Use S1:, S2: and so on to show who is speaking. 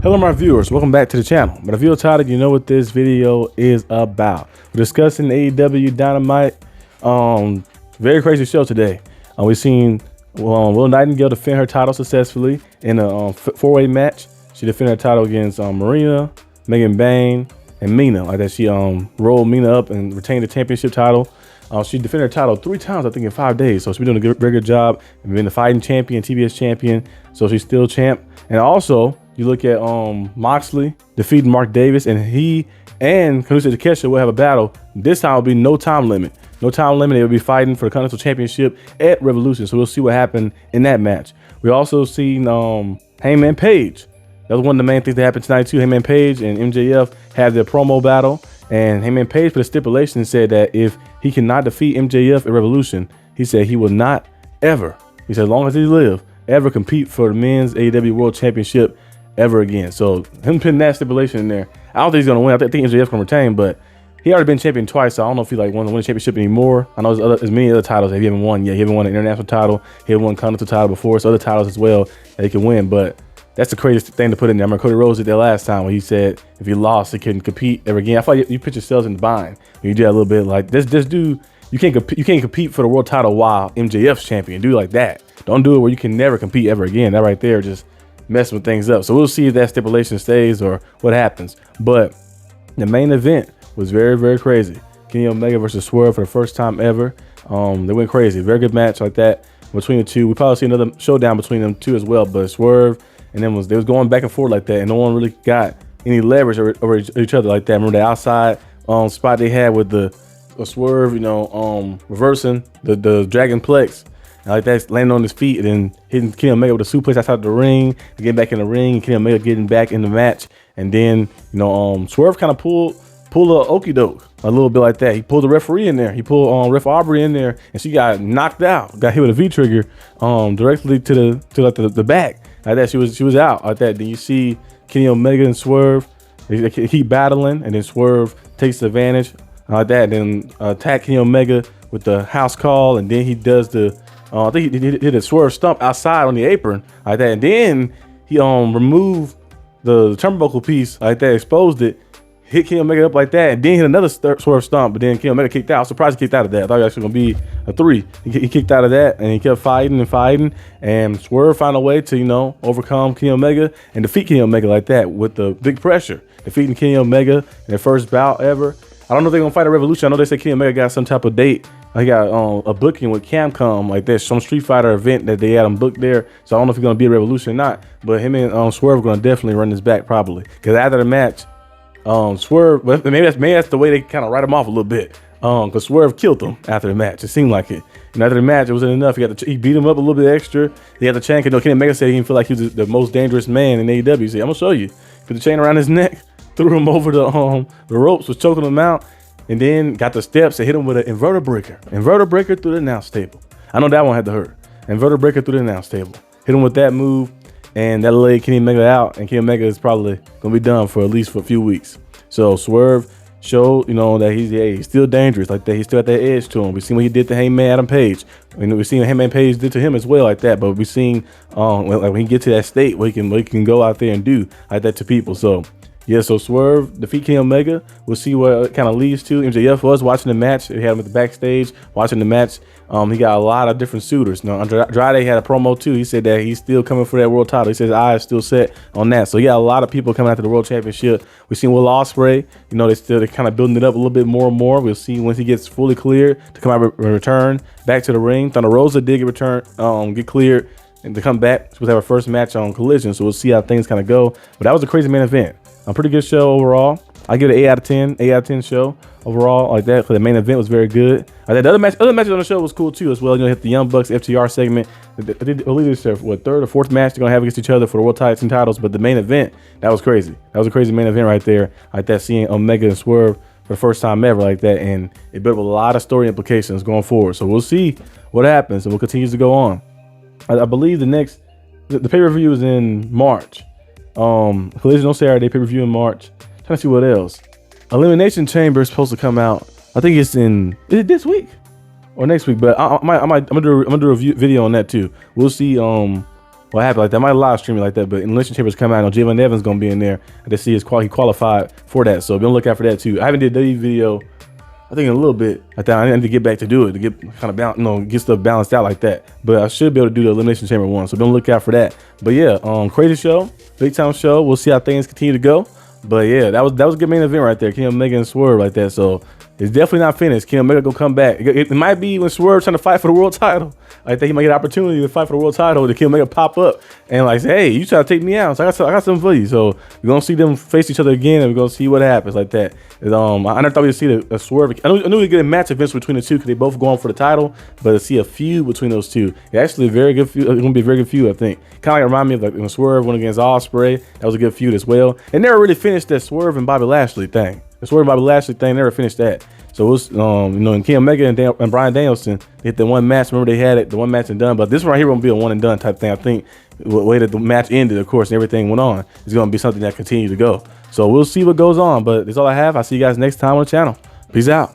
S1: Hello my viewers, welcome back to the channel. But if you're tired, you know what this video is about. We're discussing AEW Dynamite. Very crazy show today. We've seen Will Nightingale defend her title successfully in a four-way match. She defended her title against Marina, Megan Bain, and Mina. Like that, she rolled Mina up and retained the championship title. She defended her title 3 times, I think, in 5 days. So she's been doing a very good job. And been the fighting champion, TBS champion. So she's still champ. And also, you look at Moxley defeating Mark Davis, and he and Kazuchika Takeshita will have a battle. This time will be no time limit. No time limit. They will be fighting for the Continental Championship at Revolution. So we'll see what happened in that match. We also seen Hangman Page. That was one of the main things that happened tonight too. Hangman Page and MJF had their promo battle, and Hangman Page put a stipulation and said that if he cannot defeat MJF at Revolution, he said he will not ever, he said as long as he lives, ever compete for the men's AEW World Championship ever again. So him putting that stipulation in there, I don't think he's gonna win. I think MJF's gonna retain, but he already been champion twice, so I don't know if he like won the championship anymore. I know there's many other titles that he haven't won yet. He haven't won an international title. He haven't won a continental title before. So other titles as well that he can win, but that's the craziest thing to put in there. I remember Cody Rhodes did that last time when he said if he lost, he couldn't compete ever again. I feel like you put yourselves in the bind when you do that a little bit. Like this dude, you can't compete for the world title while MJF's champion. Do it like that. Don't do it where you can never compete ever again. That right there just messing with things up. So we'll see if that stipulation stays or what happens. But the main event was very, very crazy. Kenny Omega versus Swerve for the first time ever. They went crazy. Very good match like that between the two. We probably see another showdown between them two as well. But Swerve and then they was going back and forth like that, and no one really got any leverage over each other like that. Remember the outside spot they had with the Swerve, reversing the Dragonplex. Like that, landing on his feet and then hitting Kenny Omega with a suplex outside the ring, getting back in the ring, and Kenny Omega getting back in the match. And then, Swerve kind of pulled a okie doke a little bit like that. He pulled the referee in there. He pulled Ref Aubrey in there, and she got knocked out. Got hit with a V trigger directly to the back. Like that, she was out like that. Then you see Kenny Omega and Swerve. They keep battling, and then Swerve takes advantage like that. And then attack Kenny Omega with the house call, and then he does the I think he did a Swerve stomp outside on the apron like that, and then he removed the turnbuckle piece like that, exposed it, hit Kenny Omega up like that, and then hit another Swerve stomp. But then Kenny Omega kicked out. I was surprised he kicked out of that. I thought it was actually gonna be a 3. He kicked out of that, and he kept fighting and fighting. And Swerve found a way to overcome Kenny Omega and defeat Kenny Omega like that with the big pressure, defeating Kenny Omega in their first bout ever. I don't know if they're gonna fight at Revolution. I know they said Kenny Omega got some type of date. He got a booking with Camcom like that, some Street Fighter event that they had him booked there. So I don't know if he's gonna be a Revolution or not. But him and Swerve are gonna definitely run this back probably. Because after the match, Swerve, maybe that's the way they kind of write him off a little bit. Because Swerve killed him after the match. It seemed like it. And after the match, it wasn't enough. He beat him up a little bit extra. He had the chain. Kenny Omega said he didn't feel like he was the most dangerous man in AEW. He said, "I'm gonna show you." Put the chain around his neck, threw him over the ropes, was choking him out. And then got the steps and hit him with an inverter breaker. Inverter breaker through the announce table. I know that one had to hurt. Inverter breaker through the announce table. Hit him with that move, and that laid Kenny Omega out. And Kenny Omega is probably gonna be done for at least a few weeks. So Swerve showed, that he's still dangerous like that. He still got that edge to him. We seen what he did to Hangman Adam Page. We seen what Hangman Page did to him as well like that. But we seen when he get to that state where he can go out there and do like that to people. So. Yeah, so Swerve defeat Kenny Omega. We'll see what it kind of leads to. MJF was watching the match. They had him at the backstage watching the match. He got a lot of different suitors. Andrade had a promo too. He said that he's still coming for that world title. He says his eye is still set on that. So yeah, a lot of people coming after the world championship. We've seen Will Ospreay. They're kind of building it up a little bit more and more. We'll see once he gets fully cleared to come out and return back to the ring. Thunder Rosa did get cleared and to come back. Supposed to have her first match on Collision. So we'll see how things kind of go. But that was a crazy main event. A pretty good show overall. I give it an 8 out of 10. 8 out of 10 show overall like that. Because the main event was very good. The other matches on the show was cool too as well. Hit the Young Bucks FTR segment. I believe it's their 3rd or 4th match they're gonna have against each other for the world titles. But the main event, that was crazy. That was a crazy main event right there. Like that, seeing Omega and Swerve for the first time ever like that, and it built up a lot of story implications going forward. So we'll see what happens, and what continues to go on. I believe the pay-per-view is in March. Collision on Saturday, pay-per-view in March. Trying to see what else. Elimination Chamber is supposed to come out. I think is it this week or next week? But I'm gonna do a video on that too. We'll see what happened like that. I might live stream it like that, but Elimination Chambers come out. I know Jalen Evans gonna be in there. And to see he qualified for that. So be on the lookout for that too. I haven't did the video, I think in a little bit. I thought I need to get back to do it to get kind of get stuff balanced out like that. But I should be able to do the Elimination Chamber one. So be on the lookout for that. But yeah, crazy show, big time show. We'll see how things continue to go. But yeah, that was a good main event right there. Kenny Omega and Swerve like that. So it's definitely not finished. Kenny Omega gonna come back. It might be when Swerve trying to fight for the world title. I think he might get an opportunity to fight for the world title. The Kenny Omega pop up and like say, hey, you try to take me out. So I got something for you. So we're gonna see them face each other again, and we're gonna see what happens like that. I never thought we'd see a Swerve. I knew we'd get a match events between the two because they both going for the title, but to see a feud between those two, it's actually a very good feud. It's gonna be a very good feud, I think. Kind of like remind me of like when Swerve went against Ospreay. That was a good feud as well. And never really finished that Swerve and Bobby Lashley thing. The Swerve and Bobby Lashley thing never finished that. So it was, and Kenny Omega and Bryan Danielson hit the one match. Remember they had it, the one match and done. But this one right here won't be a one and done type thing. I think the way that the match ended, of course, and everything went on, is going to be something that continues to go. So we'll see what goes on. But that's all I have. I'll see you guys next time on the channel. Peace out.